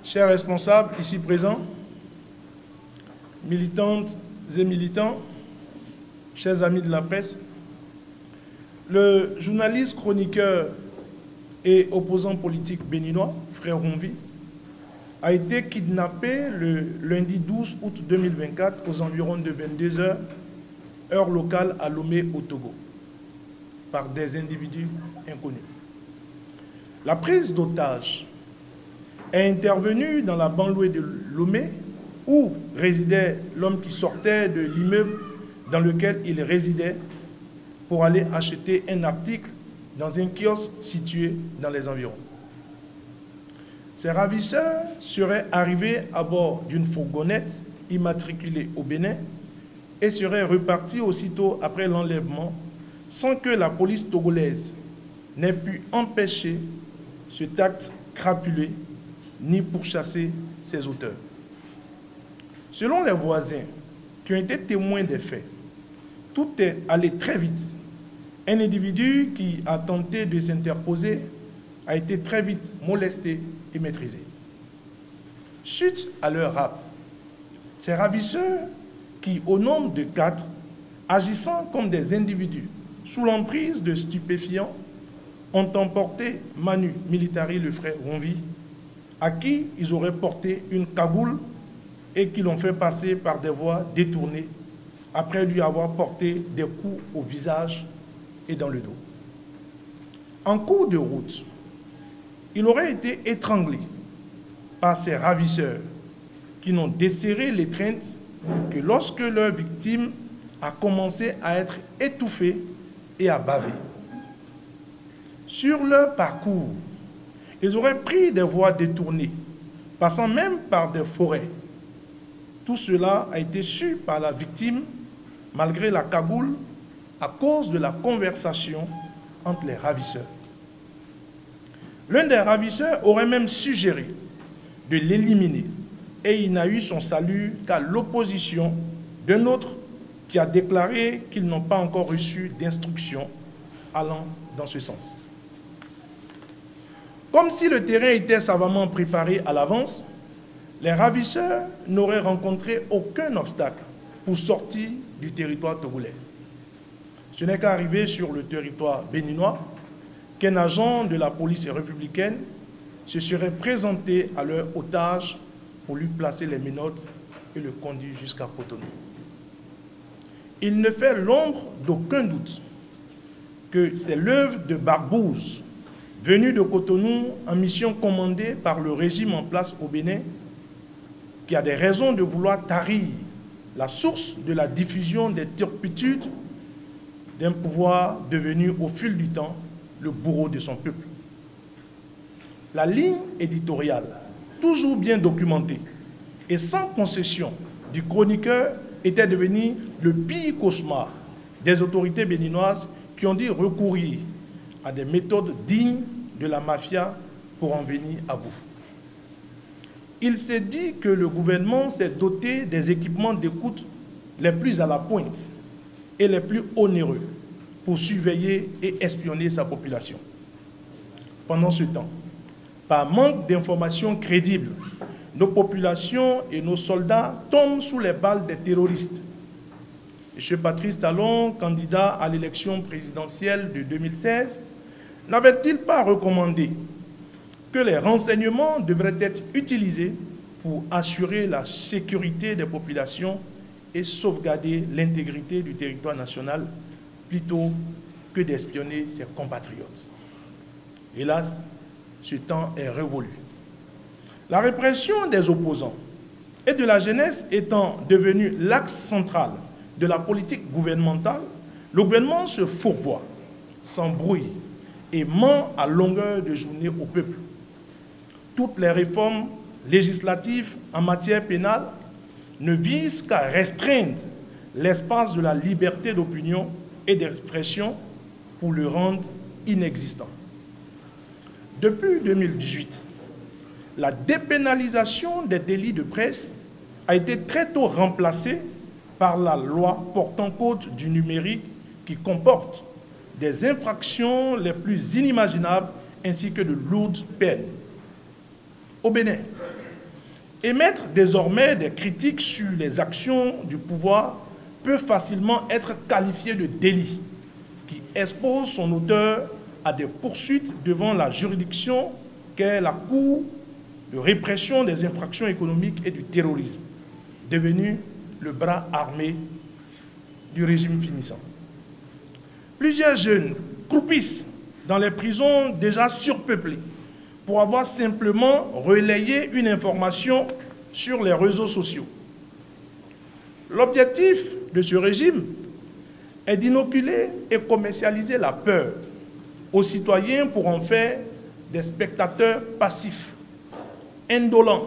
chers responsables ici présents, militantes et militants, chers amis de la presse, le journaliste, chroniqueur et opposant politique béninois, Frère Ronvi, a été kidnappé le lundi 12 août 2024 aux environs de 22 h, heure locale à Lomé au Togo, par des individus inconnus. La prise d'otage est intervenue dans la banlieue de Lomé où résidait l'homme qui sortait de l'immeuble dans lequel il résidait pour aller acheter un article dans un kiosque situé dans les environs. Ces ravisseurs seraient arrivés à bord d'une fourgonnette immatriculée au Bénin et seraient repartis aussitôt après l'enlèvement sans que la police togolaise n'ait pu empêcher cet acte crapuleux ni pourchasser ses auteurs. Selon les voisins qui ont été témoins des faits, tout est allé très vite. Un individu qui a tenté de s'interposer a été très vite molesté et maîtrisé. Suite à leur rap, ces ravisseurs qui, au nombre de 4, agissant comme des individus sous l'emprise de stupéfiants, ont emporté Manu Militari, le frère Ronvi, à qui ils auraient porté une cagoule et qui l'ont fait passer par des voies détournées après lui avoir porté des coups au visage et dans le dos. En cours de route, il aurait été étranglé par ces ravisseurs qui n'ont desserré l'étreinte que lorsque leur victime a commencé à être étouffée et à baver. Sur leur parcours, ils auraient pris des voies détournées, passant même par des forêts. Tout cela a été su par la victime, malgré la cagoule, à cause de la conversation entre les ravisseurs. L'un des ravisseurs aurait même suggéré de l'éliminer et il n'a eu son salut qu'à l'opposition d'un autre qui a déclaré qu'ils n'ont pas encore reçu d'instructions allant dans ce sens. Comme si le terrain était savamment préparé à l'avance, les ravisseurs n'auraient rencontré aucun obstacle pour sortir du territoire togolais. Ce n'est qu'arrivé sur le territoire béninois qu'un agent de la police républicaine se serait présenté à leur otage pour lui placer les menottes et le conduire jusqu'à Cotonou. Il ne fait l'ombre d'aucun doute que c'est l'œuvre de Barbouze, venu de Cotonou en mission commandée par le régime en place au Bénin, qui a des raisons de vouloir tarir la source de la diffusion des turpitudes d'un pouvoir devenu au fil du temps le bourreau de son peuple. La ligne éditoriale, toujours bien documentée et sans concession du chroniqueur, était devenue le pire cauchemar des autorités béninoises qui ont dû recourir à des méthodes dignes de la mafia pour en venir à bout. Il s'est dit que le gouvernement s'est doté des équipements d'écoute les plus à la pointe et les plus onéreux pour surveiller et espionner sa population. Pendant ce temps, par manque d'informations crédibles, nos populations et nos soldats tombent sous les balles des terroristes. M. Patrice Talon, candidat à l'élection présidentielle de 2016, n'avait-il pas recommandé que les renseignements devraient être utilisés pour assurer la sécurité des populations et sauvegarder l'intégrité du territoire national plutôt que d'espionner ses compatriotes? Hélas, ce temps est révolu. La répression des opposants et de la jeunesse étant devenue l'axe central de la politique gouvernementale, le gouvernement se fourvoie, s'embrouille et ment à longueur de journée au peuple. Toutes les réformes législatives en matière pénale ne visent qu'à restreindre l'espace de la liberté d'opinion et d'expression pour le rendre inexistant. Depuis 2018, la dépénalisation des délits de presse a été très tôt remplacée par la loi portant code du numérique qui comporte des infractions les plus inimaginables ainsi que de lourdes peines. Au Bénin, Émettre désormais des critiques sur les actions du pouvoir peut facilement être qualifié de délit, qui expose son auteur à des poursuites devant la juridiction qu'est la Cour de répression des infractions économiques et du terrorisme, devenu le bras armé du régime finissant. Plusieurs jeunes croupissent dans les prisons déjà surpeuplées pour avoir simplement relayé une information sur les réseaux sociaux. L'objectif de ce régime est d'inoculer et commercialiser la peur aux citoyens pour en faire des spectateurs passifs, indolents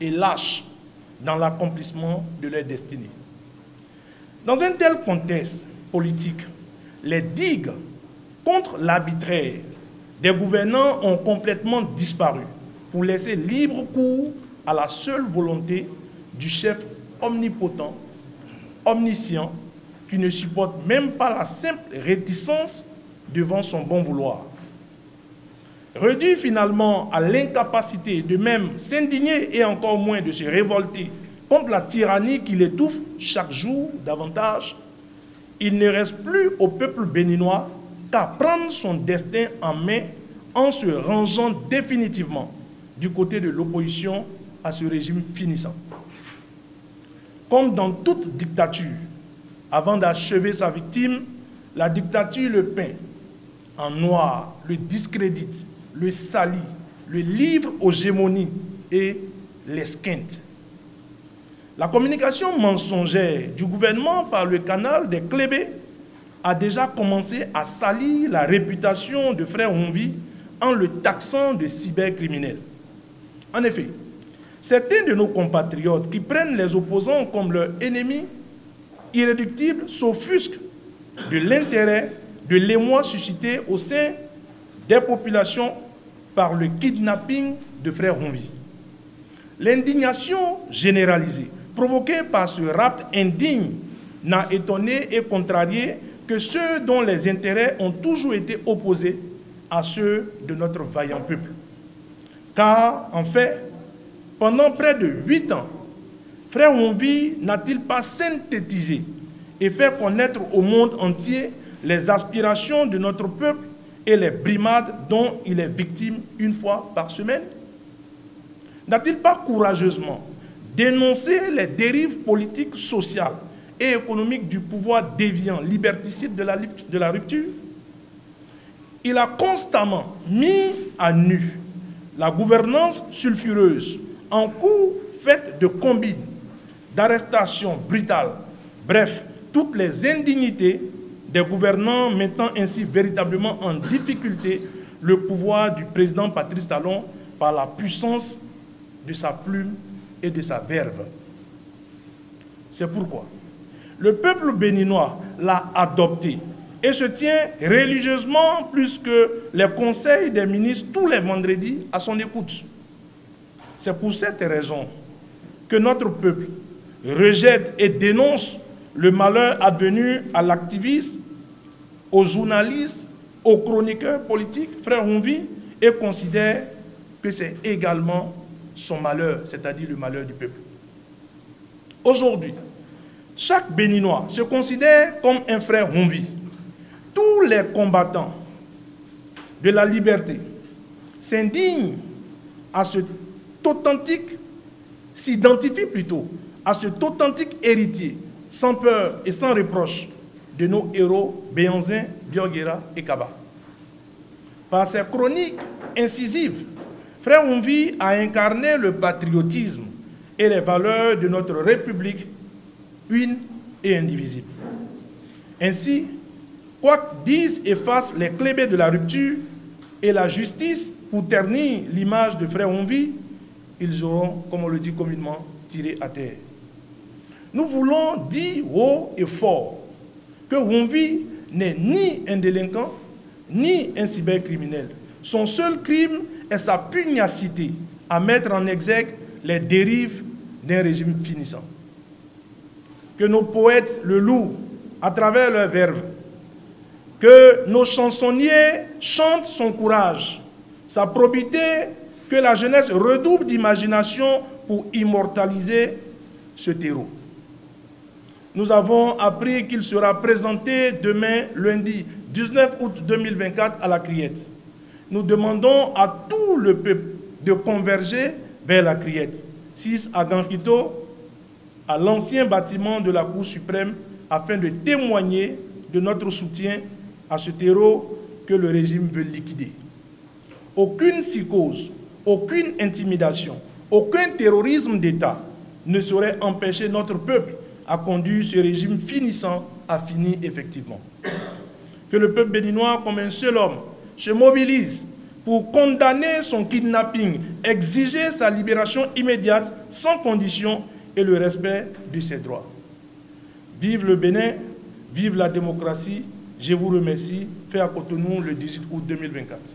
et lâches dans l'accomplissement de leur destinée. Dans un tel contexte politique, les digues contre l'arbitraire des gouvernants ont complètement disparu pour laisser libre cours à la seule volonté du chef omnipotent, omniscient, qui ne supporte même pas la simple réticence devant son bon vouloir. Réduit finalement à l'incapacité de même s'indigner et encore moins de se révolter contre la tyrannie qui l'étouffe chaque jour davantage, il ne reste plus au peuple béninois qu'à prendre son destin en main en se rangeant définitivement du côté de l'opposition à ce régime finissant. Comme dans toute dictature, avant d'achever sa victime, la dictature le peint en noir, le discrédite, le salit, le livre aux gémonies et l'esquinte. La communication mensongère du gouvernement par le canal des Clébé a déjà commencé à salir la réputation de frère Honvi en le taxant de cybercriminel. En effet, certains de nos compatriotes qui prennent les opposants comme leurs ennemis irréductibles s'offusquent de l'intérêt de l'émoi suscité au sein des populations par le kidnapping de frère Honvi. L'indignation généralisée provoquée par ce rapt indigne n'a étonné et contrarié que ceux dont les intérêts ont toujours été opposés à ceux de notre vaillant peuple. Car, en fait, pendant près de 8 ans, frère Honvi n'a-t-il pas synthétisé et fait connaître au monde entier les aspirations de notre peuple et les brimades dont il est victime une fois par semaine? N'a-t-il pas courageusement dénoncé les dérives politiques, sociales et économiques du pouvoir déviant, liberticide de la rupture? Il a constamment mis à nu la gouvernance sulfureuse en cours faite de combines, d'arrestations brutales, bref, toutes les indignités des gouvernants mettant ainsi véritablement en difficulté le pouvoir du président Patrice Talon par la puissance de sa plume et de sa verve. C'est pourquoi le peuple béninois l'a adopté et se tient religieusement plus que les conseils des ministres tous les vendredis à son écoute. C'est pour cette raison que notre peuple rejette et dénonce le malheur advenu à l'activiste, aux journalistes, aux chroniqueurs politiques, frère Honvi, et considère que c'est également son malheur, c'est-à-dire le malheur du peuple. Aujourd'hui, chaque Béninois se considère comme un frère Honvi. Tous les combattants de la liberté s'indignent à cet authentique, s'identifient plutôt à cet authentique héritier, sans peur et sans reproche, de nos héros Béhanzin, Bioguera et Kaba. Par ses chroniques incisives, frère Honvi a incarné le patriotisme et les valeurs de notre République, une et indivisible. Ainsi, quoi que disent et fassent les clébés de la rupture et la justice pour ternir l'image de frère Honvi, ils auront, comme on le dit communément, tiré à terre. Nous voulons dire haut et fort que Honvi n'est ni un délinquant, ni un cybercriminel. Son seul crime est sa pugnacité à mettre en exergue les dérives d'un régime finissant. Que nos poètes le louent à travers leurs verves, que nos chansonniers chantent son courage, sa probité, que la jeunesse redouble d'imagination pour immortaliser ce terreau. Nous avons appris qu'il sera présenté demain, lundi 19 août 2024, à la Criette. Nous demandons à tout le peuple de converger vers la Criette, 6 à Ganquito, à l'ancien bâtiment de la Cour suprême, afin de témoigner de notre soutien à ce terreau que le régime veut liquider. Aucune psychose, aucune intimidation, aucun terrorisme d'État ne saurait empêcher notre peuple à conduire ce régime finissant à finir effectivement. Que le peuple béninois, comme un seul homme, se mobilise pour condamner son kidnapping, exiger sa libération immédiate, sans condition, et le respect de ses droits. Vive le Bénin, vive la démocratie. Je vous remercie. Fait à Cotonou le 18 août 2024.